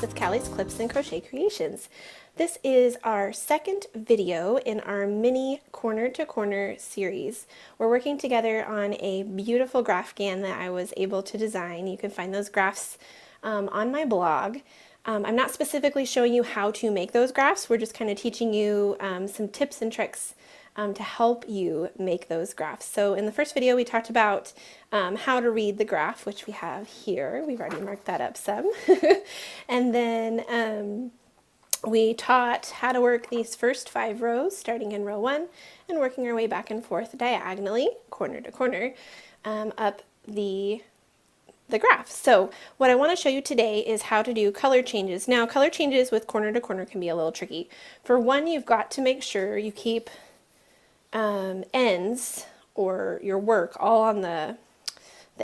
back with Callie's Clips and Crochet Creations. This is our second video in our mini corner to corner series. We're working together on a beautiful graph GAN that I was able to design. You can find those graphs on my blog. I'm not specifically showing you how to make those graphs. We're just kind of teaching you some tips and tricks to help you make those graphs. So in the first video we talked about how to read the graph, which we have here. We've already marked that up some. And then we taught how to work these first 5 rows starting in row 1 and working our way back and forth diagonally, corner to corner, up the graph. So what I want to show you today is how to do color changes. Now color changes with corner to corner can be a little tricky. For one, you've got to make sure you keep ends or your work all on the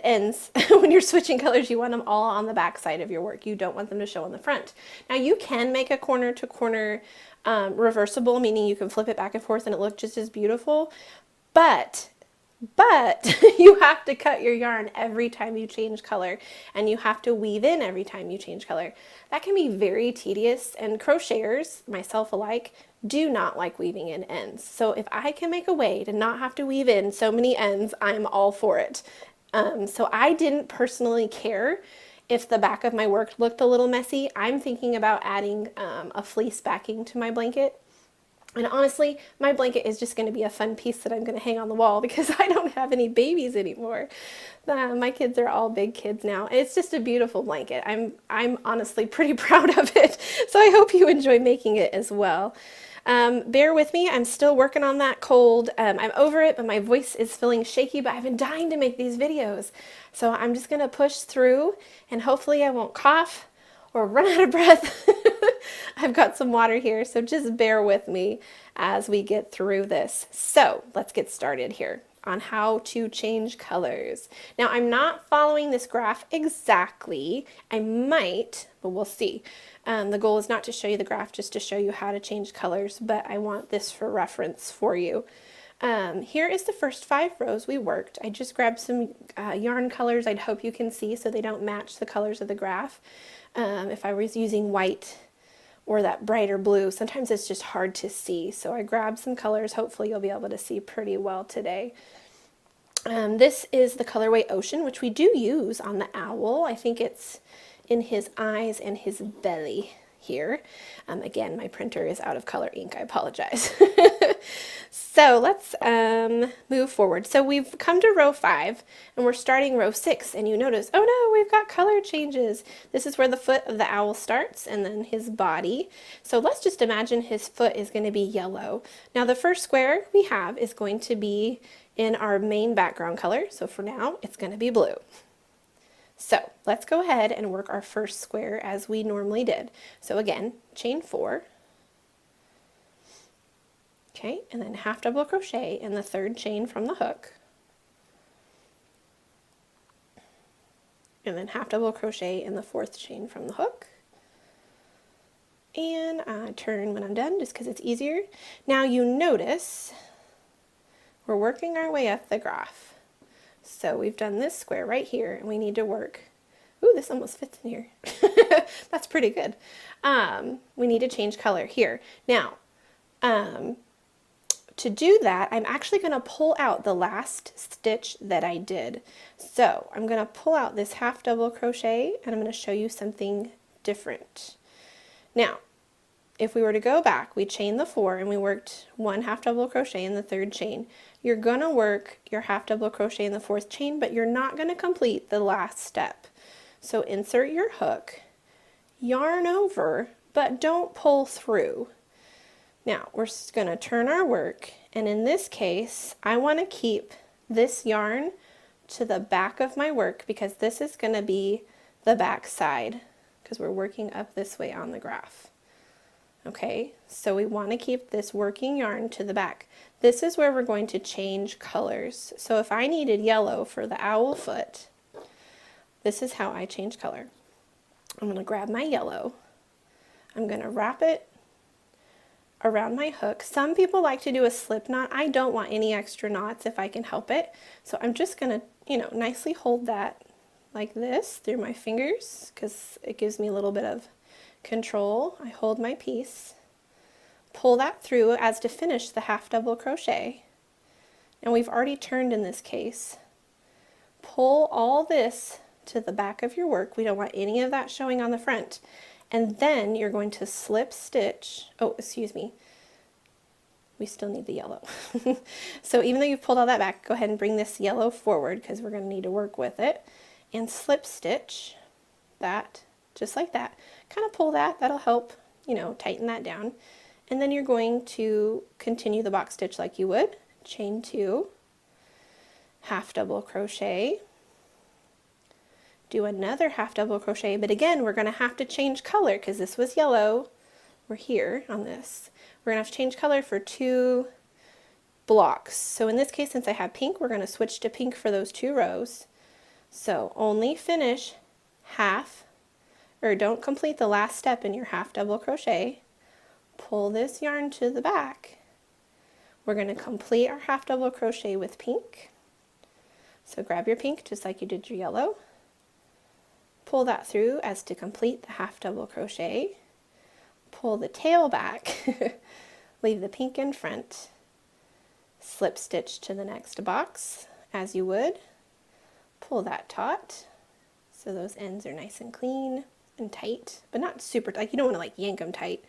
ends. When you're switching colors, you want them all on the back side of your work. You don't want them to show on the front. Now you can make a corner to corner reversible, meaning you can flip it back and forth and it looks just as beautiful, but you have to cut your yarn every time you change color, and you have to weave in every time you change color. That can be very tedious, and crocheters, myself alike, do not like weaving in ends. So if I can make a way to not have to weave in so many ends, I'm all for it. So I didn't personally care if the back of my work looked a little messy. I'm thinking about adding a fleece backing to my blanket. And honestly, my blanket is just going to be a fun piece that I'm going to hang on the wall because I don't have any babies anymore. My kids are all big kids now. It's just a beautiful blanket. I'm honestly pretty proud of it. So I hope you enjoy making it as well. Bear with me. I'm still working on that cold. I'm over it, but my voice is feeling shaky, but I've been dying to make these videos. So I'm just going to push through and hopefully I won't cough or run out of breath. I've got some water here, so just bear with me as we get through this. So let's get started here on how to change colors. Now I'm not following this graph exactly. I might, but we'll see. The goal is not to show you the graph, just to show you how to change colors, but I want this for reference for you. Here is the first 5 rows we worked. I just grabbed some yarn colors I'd hope you can see so they don't match the colors of the graph. If I was using white or that brighter blue, sometimes it's just hard to see. So I grabbed some colors. Hopefully you'll be able to see pretty well today. This is the colorway Ocean, which we do use on the owl. I think it's in his eyes and his belly here. Again, my printer is out of color ink. I apologize. So let's move forward. So we've come to row 5 and we're starting row 6, and you notice, oh no, we've got color changes. This is where the foot of the owl starts and then his body. So let's just imagine his foot is going to be yellow. Now the first square we have is going to be in our main background color. So for now, it's going to be blue. So let's go ahead and work our first square as we normally did. So again, chain 4. Okay, and then half double crochet in the 3rd chain from the hook. And then half double crochet in the 4th chain from the hook. And I turn when I'm done just because it's easier. Now you notice we're working our way up the graph. So we've done this square right here, and we need to work. Ooh, this almost fits in here. That's pretty good. We need to change color here. Now, to do that, I'm actually going to pull out the last stitch that I did. So I'm going to pull out this half double crochet, and I'm going to show you something different. Now, if we were to go back, we chained the 4 and we worked 1 half double crochet in the 3rd chain. You're going to work your half double crochet in the 4th chain, but you're not going to complete the last step. So insert your hook, yarn over, but don't pull through. Now we're just going to turn our work, and in this case I want to keep this yarn to the back of my work because this is going to be the back side because we're working up this way on the graph. Okay, so we want to keep this working yarn to the back. This is where we're going to change colors. So if I needed yellow for the owl foot, this is how I change color. I'm going to grab my yellow. I'm going to wrap it around my hook. Some people like to do a slip knot. I don't want any extra knots if I can help it. So I'm just going to, nicely hold that like this through my fingers because it gives me a little bit of Control, I hold my piece, pull that through as to finish the half double crochet, and we've already turned in this case. Pull all this to the back of your work. We don't want any of that showing on the front. And then you're going to slip stitch, oh, excuse me, we still need the yellow. So even though you've pulled all that back, go ahead and bring this yellow forward because we're going to need to work with it, and slip stitch that just like that. Kind of pull that, that'll help, you know, tighten that down. And then you're going to continue the box stitch like you would. Chain 2, half double crochet, do another half double crochet, but again we're going to have to change color because this was yellow. We're here on this. We're going to have to change color for 2 blocks. So in this case, since I have pink, we're going to switch to pink for those 2 rows. So only finish half, or don't complete the last step in your half double crochet. Pull this yarn to the back. We're going to complete our half double crochet with pink. So grab your pink just like you did your yellow. Pull that through as to complete the half double crochet. Pull the tail back, leave the pink in front, slip stitch to the next box as you would, pull that taut so those ends are nice and clean and tight, but not super tight. You don't want to like yank them tight,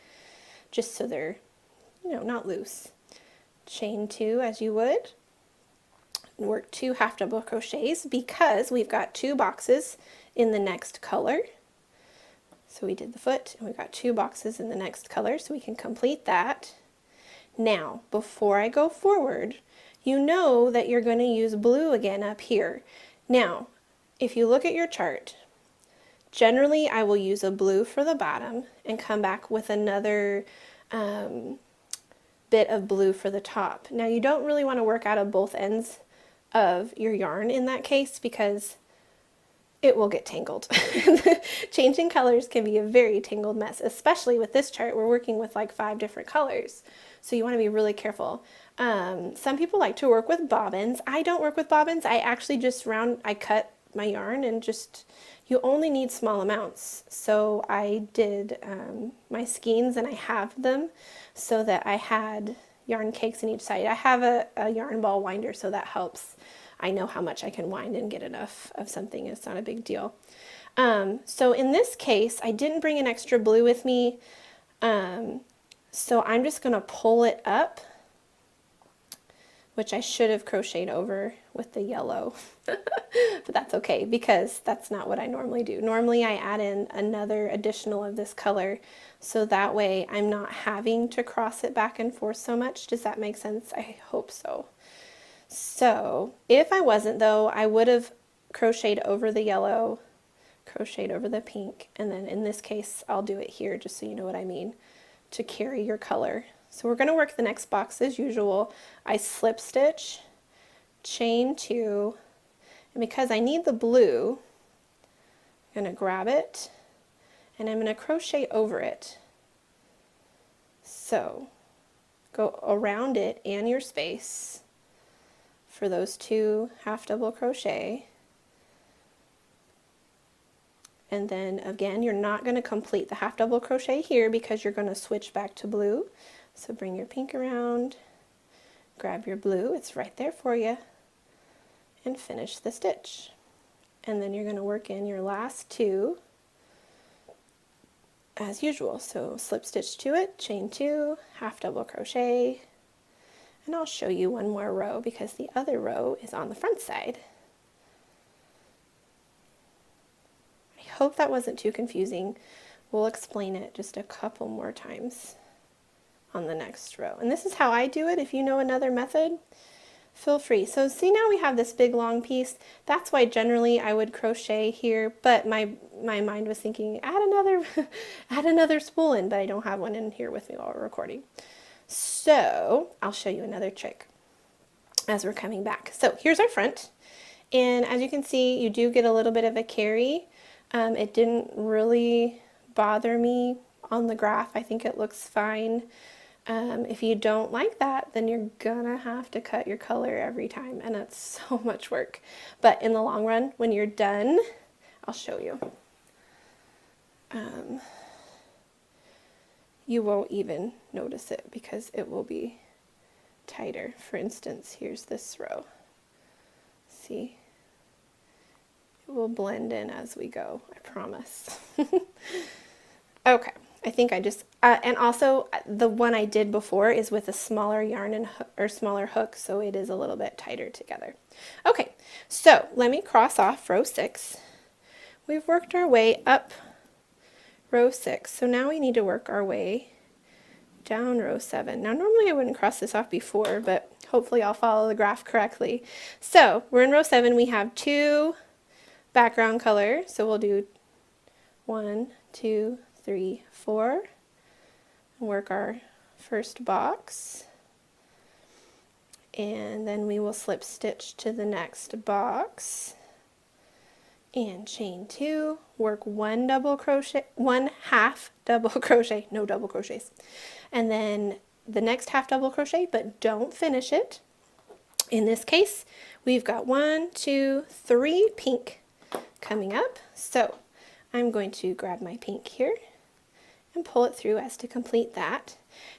just so they're, you know, not loose. Chain 2 as you would, work 2 half double crochets because we've got 2 boxes in the next color. So we did the foot, and we've got 2 boxes in the next color, so we can complete that. Now, before I go forward, you know that you're going to use blue again up here. Now, if you look at your chart, generally I will use a blue for the bottom and come back with another bit of blue for the top. Now, you don't really want to work out of both ends of your yarn in that case because it will get tangled. Changing colors can be a very tangled mess, especially with this chart. We're working with like 5 different colors, so you want to be really careful. Some people like to work with bobbins. I don't work with bobbins. I actually just I cut my yarn and just, you only need small amounts. So I did my skeins, and I have them so that I had yarn cakes in each side. I have a yarn ball winder, so that helps. I know how much I can wind and get enough of something. It's not a big deal. So in this case, I didn't bring an extra blue with me, so I'm just going to pull it up, which I should have crocheted over with the yellow, but that's okay because that's not what I normally do. Normally I add in another additional of this color, so that way I'm not having to cross it back and forth so much. Does that make sense? I hope so. So if I wasn't though, I would have crocheted over the yellow, crocheted over the pink, and then in this case I'll do it here just so you know what I mean, to carry your color. So we're going to work the next box as usual. I slip stitch, chain 2, and because I need the blue, I'm going to grab it and I'm going to crochet over it. So go around it and your space for those 2 half double crochet, and then again you're not going to complete the half double crochet here because you're going to switch back to blue. So bring your pink around, grab your blue, it's right there for you, and finish the stitch. And then you're going to work in your last 2 as usual. So slip stitch to it, chain 2, half double crochet, and I'll show you one more row because the other row is on the front side. I hope that wasn't too confusing. We'll explain it just a couple more times on the next row. And this is how I do it. If you know another method, feel free. So see, now we have this big long piece. That's why generally I would crochet here, but my mind was thinking add another spool in, but I don't have one in here with me while we're recording. So I'll show you another trick as we're coming back. So here's our front, and as you can see, you do get a little bit of a carry. It didn't really bother me on the graph. I think it looks fine. If you don't like that, then you're gonna have to cut your color every time, and it's so much work. But in the long run, when you're done, I'll show you. you won't even notice it because it will be tighter. For instance, here's this row. See? It will blend in as we go, I promise. Okay, I think I just, and also the one I did before is with a smaller yarn and or smaller hook, so it is a little bit tighter together. Okay, so let me cross off row 6. We've worked our way up row 6, so now we need to work our way down row 7. Now normally I wouldn't cross this off before, but hopefully I'll follow the graph correctly. So we're in row 7, we have 2 background color, so we'll do 1, 2, 3, 4, and work our first box, and then we will slip stitch to the next box and chain 2, work 1 double crochet, 1 half double crochet, no double crochets, and then the next half double crochet, but don't finish it. In this case we've got 1, 2, 3 pink coming up, so I'm going to grab my pink here and pull it through as to complete that.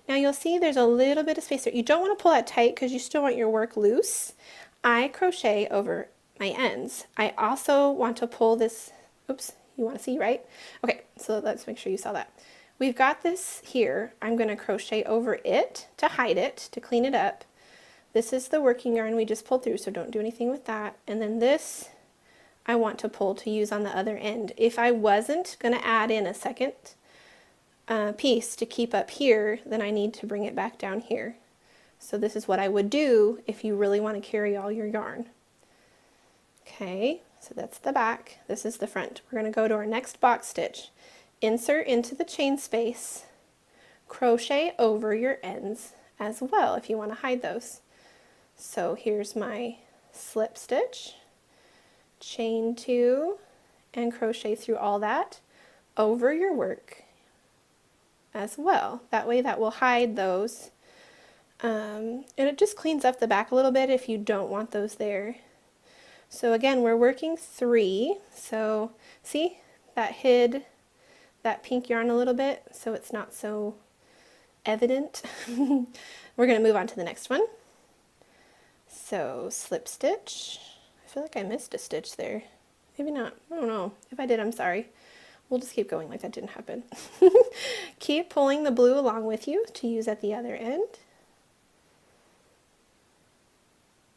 Now you'll see there's a little bit of space there. You don't want to pull that tight because you still want your work loose. I crochet over my ends. I also want to pull this, oops, you want to see, right? Okay, so let's make sure you saw that. We've got this here. I'm going to crochet over it to hide it, to clean it up. This is the working yarn we just pulled through, so don't do anything with that. And then this I want to pull to use on the other end. If I wasn't going to add in a second piece to keep up here, then I need to bring it back down here. So this is what I would do if you really want to carry all your yarn. Okay, so that's the back. This is the front. We're going to go to our next box stitch. Insert into the chain space, crochet over your ends as well if you want to hide those. So here's my slip stitch, chain 2, and crochet through all that over your work as well. That way that will hide those, and it just cleans up the back a little bit if you don't want those there. So again, we're working 3, so see that hid that pink yarn a little bit, so it's not so evident. We're going to move on to the next one. So slip stitch. I feel like I missed a stitch there. Maybe not. I don't know. If I did, I'm sorry. We'll just keep going like that didn't happen. Keep pulling the blue along with you to use at the other end.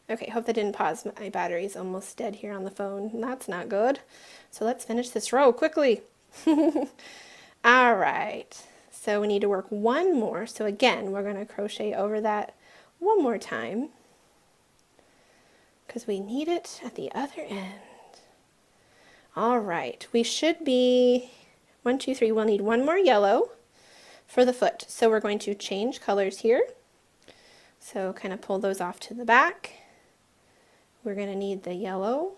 Okay, hope that didn't pause. My battery's almost dead here on the phone. That's not good. So let's finish this row quickly. All right. So we need to work 1 more. So again, we're going to crochet over that 1 more time because we need it at the other end. All right, we should be 1, 2, 3. We'll need 1 more yellow for the foot. So we're going to change colors here. So kind of pull those off to the back. We're going to need the yellow.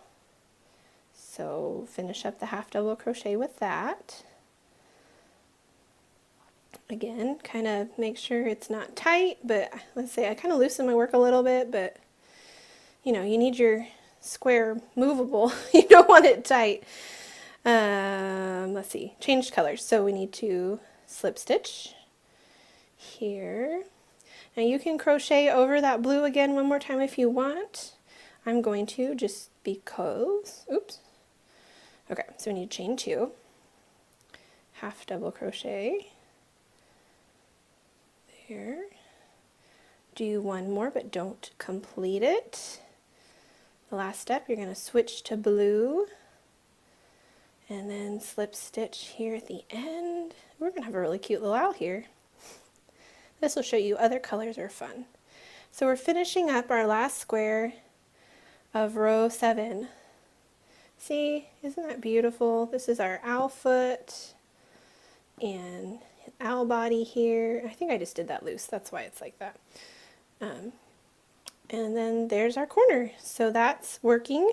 So finish up the half double crochet with that. Again, kind of make sure it's not tight, but let's say I kind of loosen my work a little bit, but you know, you need your square movable. You don't want it tight. Let's see, change colors. So we need to slip stitch here. Now you can crochet over that blue again 1 more time if you want. I'm going to just because, oops. Okay, so we need to chain 2, half double crochet there. Do 1 more, but don't complete it. The last step, you're going to switch to blue and then slip stitch here at the end. We're going to have a really cute little owl here. This will show you other colors are fun. So we're finishing up our last square of row 7. See, isn't that beautiful? This is our owl foot and owl body here. I think I just did that loose, that's why it's like that. And then there's our corner. So that's working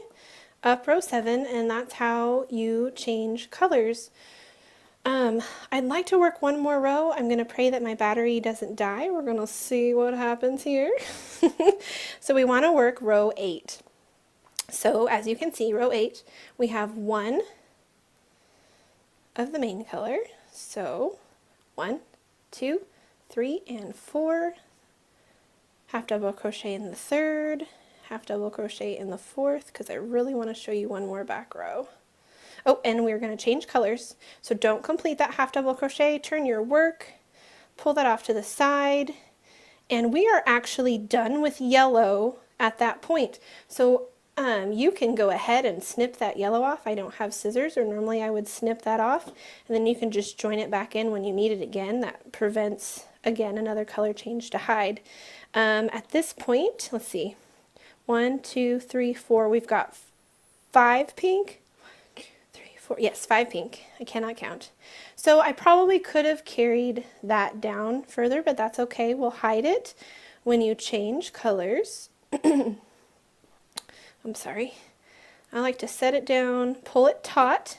up row 7, and that's how you change colors. I'd like to work 1 more row. I'm going to pray that my battery doesn't die. We're going to see what happens here. So we want to work row 8. So as you can see, row 8, we have 1 of the main color. So 1, 2, 3, and 4, half double crochet in the third, half double crochet in the fourth, because I really want to show you one more back row. Oh, and we're going to change colors, so don't complete that half double crochet. Turn your work, pull that off to the side, and we are actually done with yellow at that point. So you can go ahead and snip that yellow off. I don't have scissors, or normally I would snip that off, and then you can just join it back in when you need it again. That prevents, again, another color change to hide. At this point, let's see, 1, 2, 3, 4, we've got 5 pink. 1, 2, 3, 4, yes, 5 pink. I cannot count. So I probably could have carried that down further, but that's okay. We'll hide it when you change colors. I'm sorry. I like to set it down, pull it taut,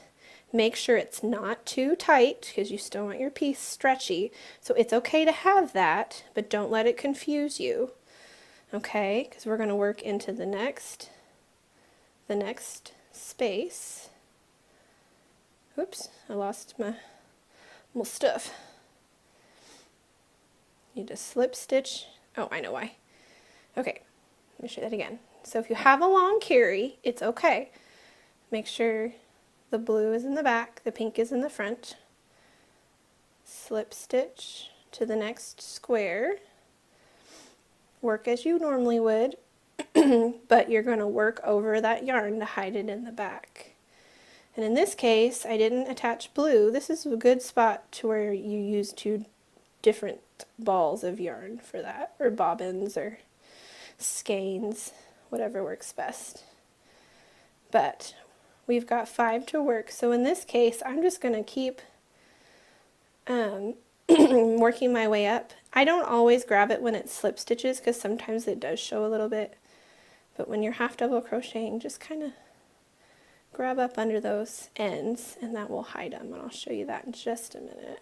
make sure it's not too tight because you still want your piece stretchy. So it's okay to have that, but don't let it confuse you. Okay, because we're going to work into the next space. Oops, I lost my little stuff. Need to slip stitch. Oh, I know why. Okay, let me show that again. So if you have a long carry, it's okay. Make sure the blue is in the back, the pink is in the front. Slip stitch to the next square. Work as you normally would, but you're going to work over that yarn to hide it in the back. And in this case, I didn't attach blue. This is a good spot to where you use 2 different balls of yarn for that, or bobbins or skeins, whatever works best. But we've got 5 to work, so in this case I'm just going to keep working my way up. I don't always grab it when it slip stitches because sometimes it does show a little bit, but when you're half double crocheting, just kind of grab up under those ends and that will hide them, and I'll show you that in just a minute.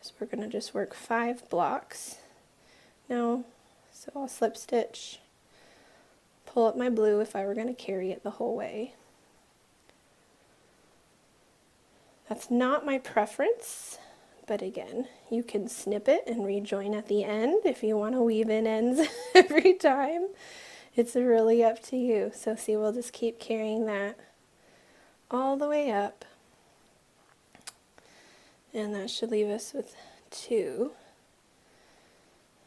So we're going to just work 5 blocks now, so I'll slip stitch, pull up my blue if I were going to carry it the whole way. That's not my preference, but again, you can snip it and rejoin at the end if you want to weave in ends every time. It's really up to you. So see, we'll just keep carrying that all the way up. And that should leave us with 2.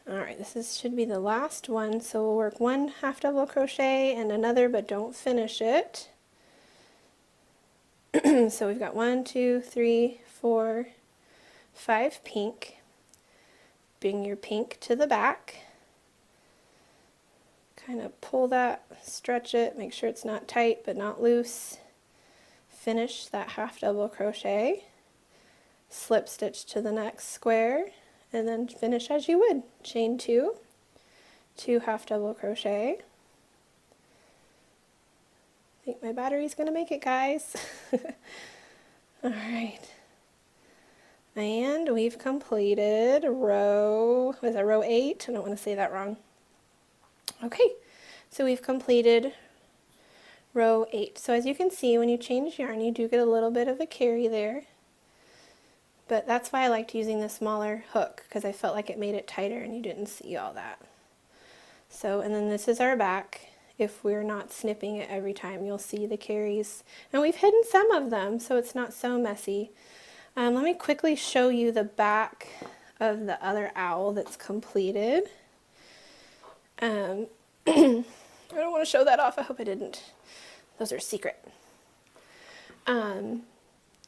Alright, should be the last one, so we'll work 1 half double crochet and another, but don't finish it. So we've got 1, 2, 3, 4, 5 pink. Bring your pink to the back. Kind of pull that, stretch it, make sure it's not tight but not loose. Finish that half double crochet. Slip stitch to the next square, and then finish as you would. Chain 2, 2 half double crochet. I think my battery's gonna make it, guys. Alright. And we've completed row 8? I don't want to say that wrong. Okay, so we've completed row 8. So as you can see, when you change yarn, you do get a little bit of a carry there. But that's why I liked using the smaller hook, because I felt like it made it tighter and you didn't see all that. So, and then this is our back. If we're not snipping it every time, you'll see the carries. And we've hidden some of them, so it's not so messy. Let me quickly show you the back of the other owl that's completed. I don't want to show that off. I hope I didn't. Those are secret.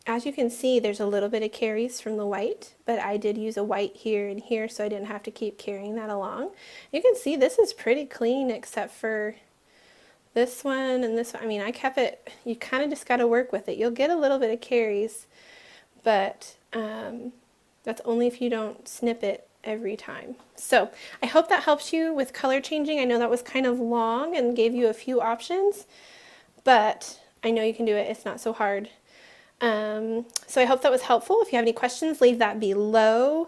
As you can see, there's a little bit of carries from the white, but I did use a white here and here, so I didn't have to keep carrying that along. You can see this is pretty clean except for this one and this one. I mean, I kept it, you kind of just got to work with it. You'll get a little bit of carries, but that's only if you don't snip it every time. So I hope that helps you with color changing. I know that was kind of long and gave you a few options, but I know you can do it. It's not so hard. So I hope that was helpful. If you have any questions, leave that below.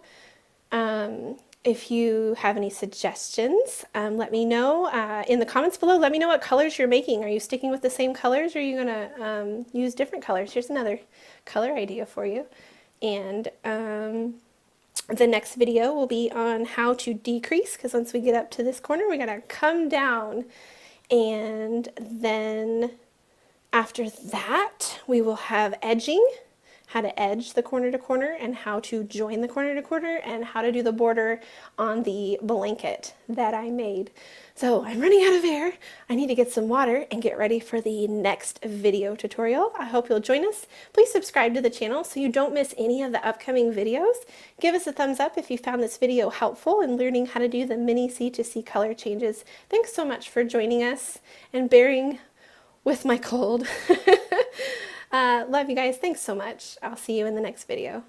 If you have any suggestions, let me know in the comments below. Let me know what colors you're making. Are you sticking with the same colors, or are you going to use different colors? Here's another color idea for you. And The next video will be on how to decrease, because once we get up to this corner, we gotta come down. And then after that, we will have edging, how to edge the corner to corner and how to join the corner to corner and how to do the border on the blanket that I made. So I'm running out of air. I need to get some water and get ready for the next video tutorial. I hope you'll join us. Please subscribe to the channel so you don't miss any of the upcoming videos. Give us a thumbs up if you found this video helpful in learning how to do the mini C2C color changes. Thanks so much for joining us and bearing with my cold. Love you guys. Thanks so much. I'll see you in the next video.